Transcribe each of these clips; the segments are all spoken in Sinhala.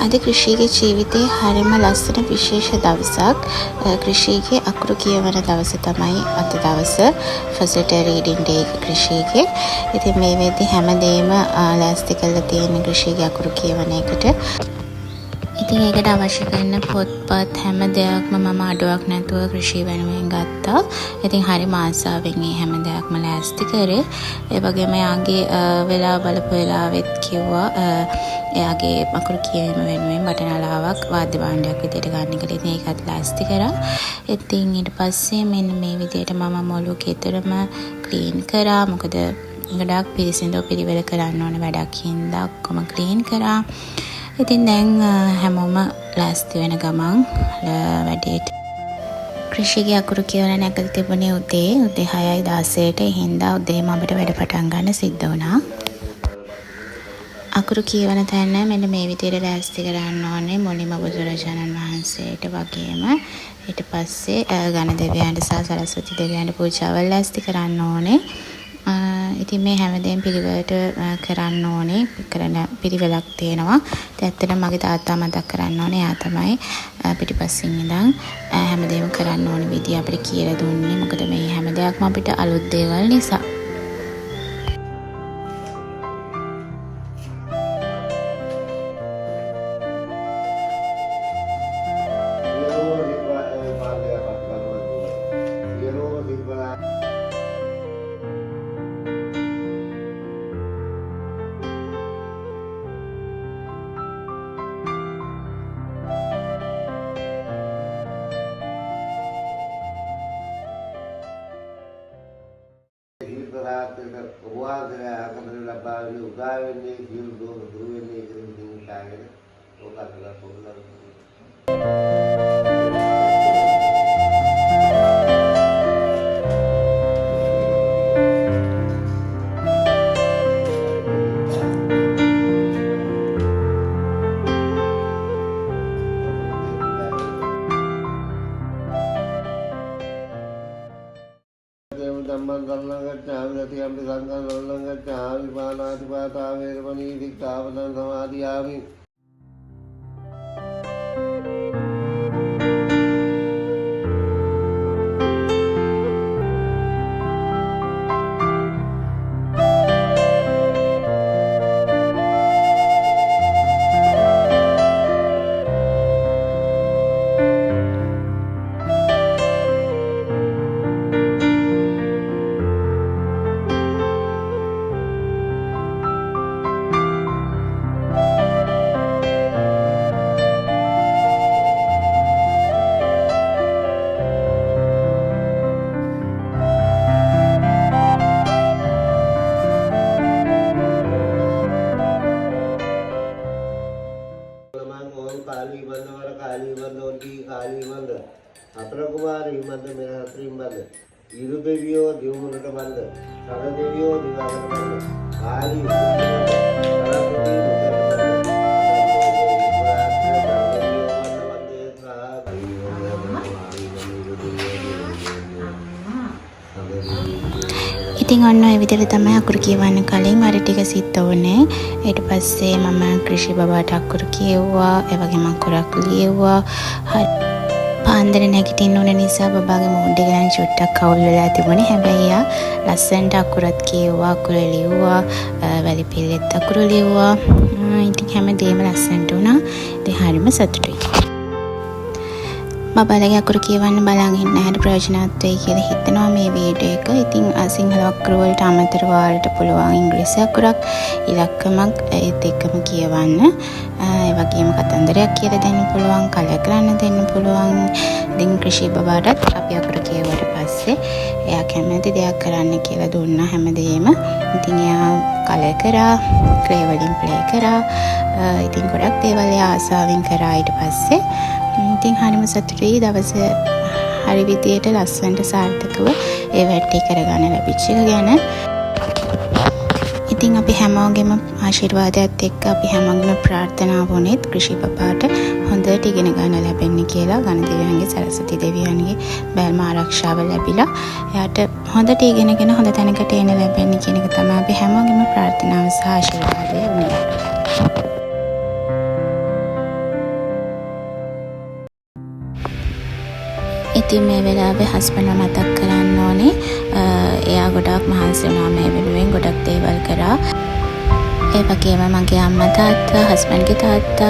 අද ක්‍රිෂීගේ ජීවිතයේ හරිම ලස්සන විශේෂ දවසක්. ක්‍රිෂීගේ අකුරු කියවන දවස තමයි අද දවස. ෆස්ට් රීඩින් ඩේ එක ක්‍රිෂීගේ. ඉතින් මේ වෙද්දි හැමදේම ලෑස්ති කරලා තියෙන ක්‍රිෂීගේ අකුරු කියවන එකට. ඉතින් ඒකට අවශ්‍ය කරන පොත්පත් හැම දෙයක්ම මම අඩුවක් නැතුව ක්‍රිෂී වෙනුවෙන් ගත්තා. ඉතින් හරි ආසාවෙන් මේ හැම දෙයක්ම ලෑස්ති කරේ. ඒ වගේම යාගේ වෙලාව බලපු වෙලාවෙත් කිව්වා එයාගේ අකුරු කියවීම වෙනුවෙන් බටනලාවක් වාද්‍ය භාණ්ඩයක් විදියට ගන්න කියලා. ඉතින් ඒකත් ලෑස්ති කරා. ඉතින් ඊට පස්සේ මෙන්න මේ විදියට මම මොළු ගෙදරම ක්ලීන් කරා. මොකද ගොඩාක් පිරිසිදුව පිළිවෙල කරන්න ඕන වැඩක් හින්දා ඔක්කොම ක්ලීන් කරා. ඉතින් දැන් හැමෝම ලෑස්ති වෙන ගමන් වැඩේට ක්‍රිෂීගේ අකුරු කියවන නැකලා තිබුණේ උදේ 6:16ට. ඒ හින්දා උදේම අපිට වැඩ පටන් ගන්න සිද්ධ වුණා. අකුරු කියවන තැන මෙන්න මේ විදිහට ලෑස්ති කරන්න ඕනේ. මුලින්ම බුදුරජාණන් වහන්සේට වගේම ඊට පස්සේ ගණ දෙවියන්ට සහ සරස්වති දෙවියන්ට පූජාවල් ලෑස්ති කරන්න ඕනේ. ඉතින් මේ හැමදේම පිළිවෙලට කරන්න ඕනේ. කරන පිළිවෙලක් තියෙනවා. ඒත් ඇත්තටම මගේ තාත්තා මතක් කරන්න ඕනේ. එයා තමයි පිටිපස්සෙන් ඉඳන් හැමදේම කරන්න ඕනේ විදිය අපිට කියලා දුන්නේ. මොකද මේ හැම දෙයක්ම අපිට අලුත් දේවල් නිසා. ඉතින් ඔන්න ඔය විදිහට තමයි අකුරු කියවන්න කලින් වැඩ ටික සිද්ධ වුණේ. ඊට පස්සේ මම ක්‍රිෂී බබාට අකුරු කියෙව්වා. ඒ වගේම අකුරක් ලියුවා. පාන්දර නැගිටින්න ඕන නිසා බබාගේ මූඩ් එක නම් චුට්ටක් අවුල් වෙලා තිබුණේ. හැබැයි එයා ලස්සනට අකුරත් කියෙව්වා, අකුරු ලියුවා, වැලි පිල්ලෙත් අකුරු ලියුවා. ඉතින් හැමදේම ලස්සනට වුණා. ඉතින් හරිම සතුටුයි. බබාලගේ අකුරු කියවන්න බලන් ඉන්න හැට ප්‍රයෝජනවත් වෙයි කියලා හිතනවා මේ වීඩියෝ එක. ඉතින් සිංහල අකුරු වලට අමතරව ඔයාලට පුළුවන් ඉංග්‍රීසි අකුරක්, ඉලක්කමක් ඒත් එක්කම කියවන්න. ඒ වගේම කතන්දරයක් කියලා දෙන්න පුළුවන්, කලර් කරන්න දෙන්න පුළුවන්. ඉතින් ක්‍රිෂී බබාටත් අපි අකුරු කියවුවට පස්සේ එයා කැමති දෙයක් කරන්න කියලා දුන්නා හැමදේම. ඉතින් එයා කලර් කරා, ක්ලේ වලින් ප්ලේ කරා. ඉතින් ගොඩක් දේවල් එයා ආසාවෙන් කරා. ඊට පස්සේ ඉතින් හරිම සතුටුයි දවස හරි විදියට ලස්සනට සාර්ථකව ඒ වැඩේ කරගන්න ලැබිච්ච එක ගැන. ඉතින් අපි හැමෝගෙම ආශිර්වාදයත් එක්ක අපි හැමෝගෙම ප්‍රාර්ථනා වුණෙත් ක්‍රිෂී බබාට හොඳට ඉගෙන ගන්න ලැබෙන්න කියලා. ගණ දෙවියන්ගේ සරස්වති දෙවියන්ගේ බැල්ම ආරක්ෂාව ලැබිලා එයාට හොඳට ඉගෙනගෙන හොඳ තැනකට එන්න ලැබෙන්න කියන එක තමයි අපි හැමෝගෙම ප්‍රාර්ථනාව සහ ආශිර්වාදය වුණේ. ඉතින් මේ වෙලාවේ හස්බන්ඩ්ව මතක් කරන්න ඕනේ. එයා ගොඩක් මහන්සි වුණා මේ වෙනුවෙන්, ගොඩක් දේවල් කරා. ඒ වගේම මගේ අම්මා තාත්තා, හස්බන්ඩ්ගේ තාත්තා,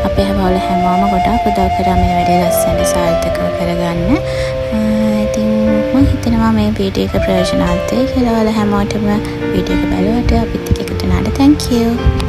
අපේ හැමෝල හැමෝම ගොඩක් උදව් කරා මේ වැඩේ ලස්සනට සාර්ථකව කරගන්න. ඉතින් මම හිතනවා මේ වීඩියෝ එක ප්‍රයෝජනවත් වෙයි කියලා. ඔයාලා හැමෝටම වීඩියෝ එක බලුවට අපිත් එක්ක එකතු වුණාට thank you.